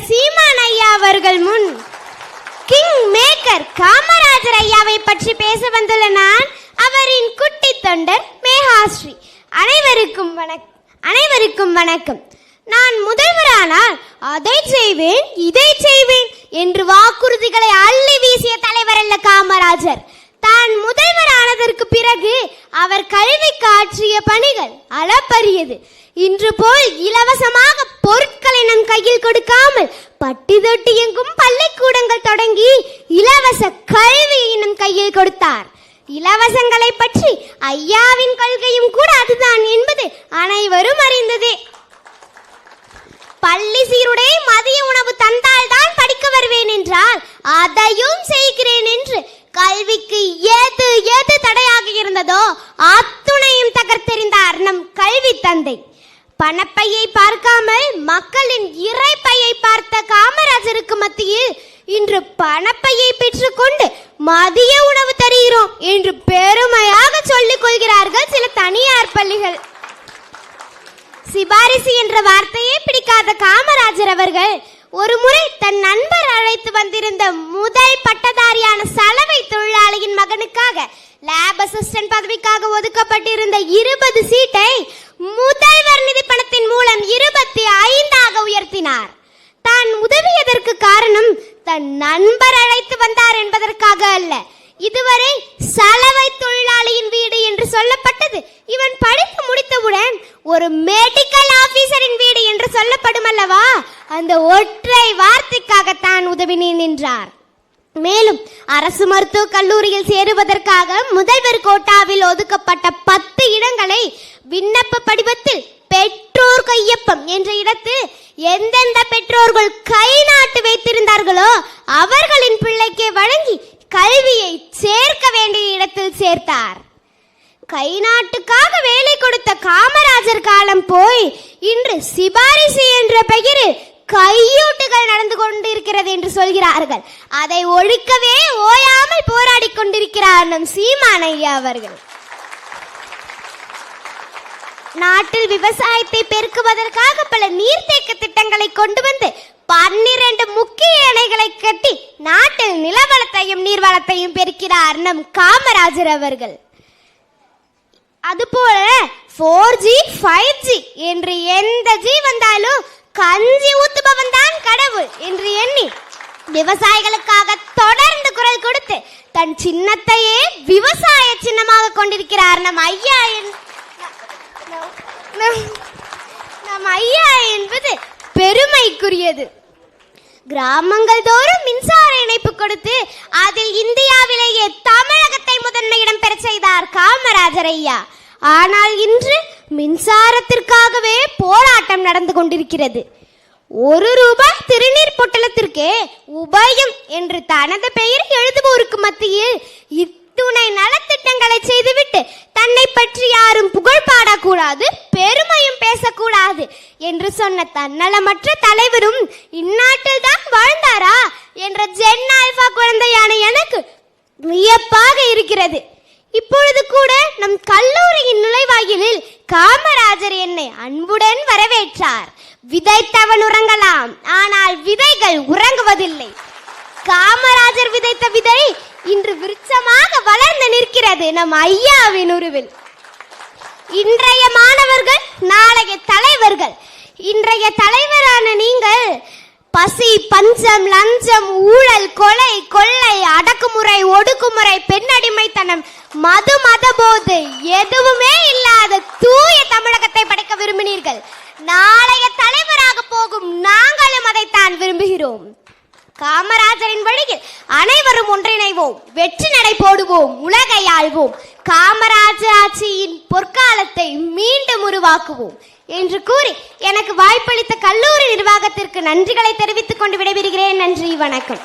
சீமான் ஐயா அவர்கள் முன் கிங் மேக்கர் காமராஜர் ஐயாவை பற்றி பேச வந்துள்ள நான் அவரின் குட்டி தொண்டர் மேகாஸ்ரீ. அனைவருக்கும் வணக்கம். நான் முதல்வரானால் அதை செய்வேன் இதை செய்வேன் என்று வாக்குறுதிகளை அள்ளி வீசிய தலைவர் அல்ல காமராஜர். தான் முதல்வரானதற்கு பிறகு அவர் கல்விக்கு ஆற்றிய பணிகள் அளப்பரியது. இன்று போல் இலவசமாக பொருட்களை நம் கையில் கொடுக்காமல் பட்டி தொட்டி எங்கும் பள்ளிக்கூடங்கள் தொடங்கி இலவச கல்வியை நம் கையில் கொடுத்தார். இலவசங்களை பற்றி ஐயாவின் கொள்கையும் கூட அதுதான் என்பது அனைவரும் அறிந்ததே. பள்ளி சீருடை மதிய உணவு தந்தால் தான் படிக்க வருவேன் என்றால் அதையும் செய்கிறேன் என்று கல்விக்கு ஏது தடையாக இருந்ததோ அத்துணையும் தகர்த்தெறிந்தார் நம் கல்வி தந்தை. பணப்பையை பார்க்காமல் மக்களின் இறைப்பையை பார்த்த காமராஜருக்கு மத்தியில் இன்று பணப்பையை பெற்றுக்கொண்டு மதிய உணவு தருகிறோம் என்று பெருமையாக சொல்லிக் கொள்கிறார்கள் சில தனியார் பள்ளிகள். சிபாரிசு என்ற வார்த்தையே பிடிக்காத காமராஜர் அவர்கள் ஒரு முறை தன் நண்பர் அழைத்து வந்திருந்த முதல் பட்டதாரியான சலவை தொழிலாளியின் மகனுக்காக லேப் அசிஸ்டன்ட் பதவிக்காக ஒதுக்கப்பட்டிருந்த 20 சீட்டை முதல்வர் நிதி பணத்தின் மூலம் 25 உயர்த்தினார். தான் உதவியதற்கு காரணம் தன் நண்பர் அழைத்து வந்தார் என்பதற்காக அல்ல. இதுவரை சலவை தொழிலாளியின் வீடு என்று சொல்லப்பட்டது இவன் படித்து முடித்தவுடன் ஒரு மெடிக்கல் ஆபீசரின் வீடு என்று சொல்லப்படும் அல்லவா, அந்த ஒற்றை வார்த்தைக்காக தான் உதவினேன் என்றார். மேலும் அரசு மருத்துவக் கல்லூரியில் சேருவதற்காக முதல்வர் கோட்டாவில் ஒதுக்கப்பட்ட 10 இடங்களை விண்ணப்ப படிவத்தில் பெற்றோர் கையொப்பம் என்ற இடத்தில் எந்தெந்த பெற்றோர்கள் கை நாட்டு வைத்திருந்தார்களோ அவர்களின் பிள்ளைக்கே வழங்கி கல்வியை சேர்க்க வேண்டிய இடத்தில் சேர்த்தார். கை நாட்டுக்காக வேலை கொடுத்த காமராஜர் காலம் போய் இன்று சிபாரிசு என்ற பெயரில் கையூட்டுகள் நடந்து கொண்டிருக்கிறது என்று சொல்கிறார்கள். அதை ஒழிக்கவே ஓயாமல் போராடி கொண்டிருக்கிறார் நம் சீமான் ஐயா அவர்கள். நாட்டில் விவசாயத்தை பெருக்குவதற்காக பல நீர்த்தேக்க திட்டங்களை கொண்டு வந்து 12 முக்கிய அணைகளை கட்டி நாட்டில் நிலவளத்தையும் நீர்வளத்தையும் பெருக்கிறார் நம் காமராஜர் அவர்கள். அதுபோல 4G 5G என்று எந்த ஜி வந்தாலும் கஞ்சி ஊத்துபவன் தான் கடவுள் என்று எண்ணி விவசாயிகளுக்காக தொடர்ந்து குரல் கொடுத்து தன் சின்னத்தையே விவசாய சின்னமாக கொண்டிருக்கிறார் நம் ஐயா என்பது பெருமைக்குரியது. கிராமங்கள் தோறும் மின்சார இணைப்பு கொடுத்து அதில் இந்தியாவிலேயே தமிழகத்தை முதன்மையிடம் பெற செய்தார் காமராஜர் ஐயா. ஆனால் இன்று மின்சாரத்திற்காகவே போராட்டம் நடந்து கொண்டிருக்கிறது. 1 ரூபாய் திருநீர் பொட்டலத்திற்கே உபயம் என்று தனது பெயர் எழுதுவோருக்கு மத்தியில் இத்துணை நலத்திட்டங்களை செய்துவிட்டு தன்னை பற்றி யாரும் புகழ் பாடக்கூடாது, பெருமையும் பேசக்கூடாது என்று சொன்ன தன்னலமற்ற தலைவரும் இந்நாட்டில் தான் வாழ்ந்தாரா என்ற ஜென் ஆல்பா குழந்தையான எனக்கு வியப்பாக இருக்கிறது. இப்பொழுது கூட நம் கல்லூரியின் நுழைவாயிலில் காமராஜர் என்னை அன்புடன் வரவேற்றார். விதைத்தவன் உறங்கலாம், ஆனால் விதைகள் உறங்குவதில்லை. காமராஜர் விதைத்த விதை இன்று விருட்சமாக வளர்ந்து நிற்கிறது நம் ஐயாவின் உருவில். இன்றைய மாணவர்கள் நாளைய தலைவர்கள். இன்றைய தலைவரான நீங்கள் பசி, பஞ்சம், லஞ்சம், ஊழல், கொலை, கொள்ளை, அடக்குமுறை, ஒடுக்குமுறை, பெண்ணடிமைத்தனம், மதபோது எதுவுமே இல்லாத தூய தமிழகத்தை படைக்க விரும்பினீர்கள். நாளைய தலைவராக போகும் நாங்களும் அதைத்தான் விரும்புகிறோம். காமராஜரின் வழியில் அனைவரும் ஒன்றிணைவோம், வெற்றி நடை போடுவோம், உலகை ஆள்வோம், காமராஜர் ஆட்சியின் பொற்காலத்தை மீண்டும் உருவாக்குவோம் என்று கூறி எனக்கு வாய்ப்பளித்த கல்லூரி நிர்வாகத்திற்கு நன்றிகளை தெரிவித்துக் கொண்டு விடைபெறுகிறேன். நன்றி, வணக்கம்.